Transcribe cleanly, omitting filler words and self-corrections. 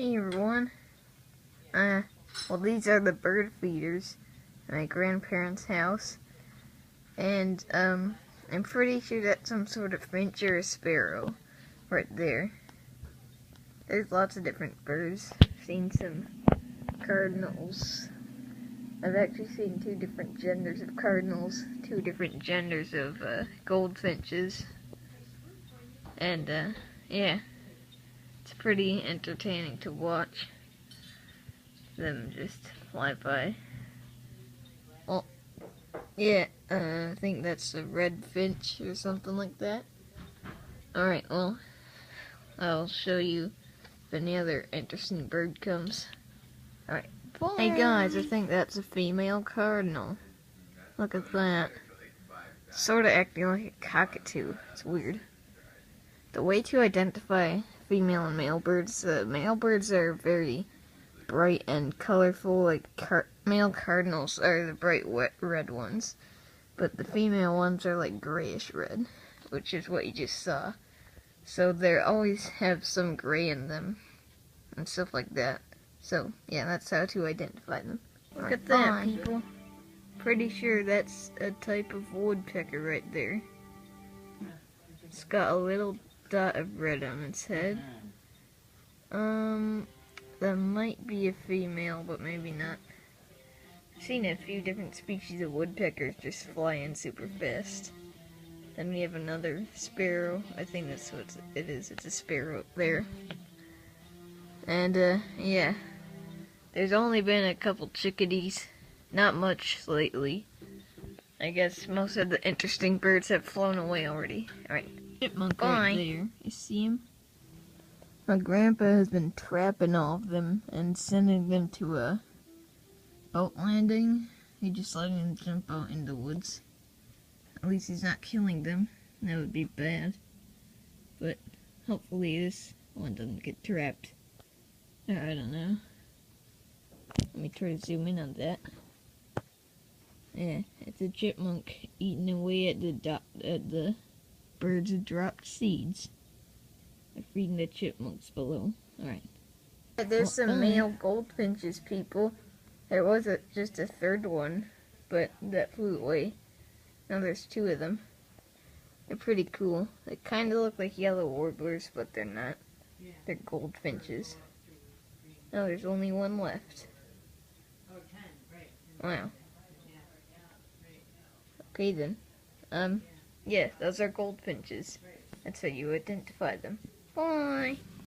Hey everyone. Well, these are the bird feeders at my grandparents' house, and I'm pretty sure that's some sort of finch or a sparrow right there. There's lots of different birds. I've seen some cardinals. I've actually seen two different genders of cardinals, two different genders of goldfinches, and yeah, it's pretty entertaining to watch them just fly by. Well, yeah, I think that's a red finch or something like that. Alright, well, I'll show you if any other interesting bird comes. Alright. Hey guys, I think that's a female cardinal. Look at that. Sort of acting like a cockatoo. It's weird. The way to identify female and male birds are very bright and colorful, like male cardinals are the bright red ones, but the female ones are like grayish red, which is what you just saw. So they always have some gray in them and stuff like that. So yeah, that's how to identify them. Look at that, people. Pretty sure that's a type of woodpecker right there. It's got a little dot of red on its head. That might be a female, but maybe not. I've seen a few different species of woodpeckers just flying super fast. Then we have another sparrow. I think that's what it is. It's a sparrow up there. And, yeah. There's only been a couple chickadees. Not much lately. I guess most of the interesting birds have flown away already. Alright. Chipmunk right there. You see him? My grandpa has been trapping all of them and sending them to a boat landing. He just letting them jump out in the woods. At least he's not killing them. That would be bad. But hopefully this one doesn't get trapped. Or I don't know. Let me try to zoom in on that. Yeah, it's a chipmunk eating away at the birds that dropped seeds. I'm feeding the chipmunks below. Alright. There's some male goldfinches, people. There was just a third one, but that flew away. Now there's two of them. They're pretty cool. They kind of look like yellow warblers, but they're not. They're goldfinches. Now there's only one left. Wow. Okay then. Yeah, those are goldfinches. That's how you identify them. Bye!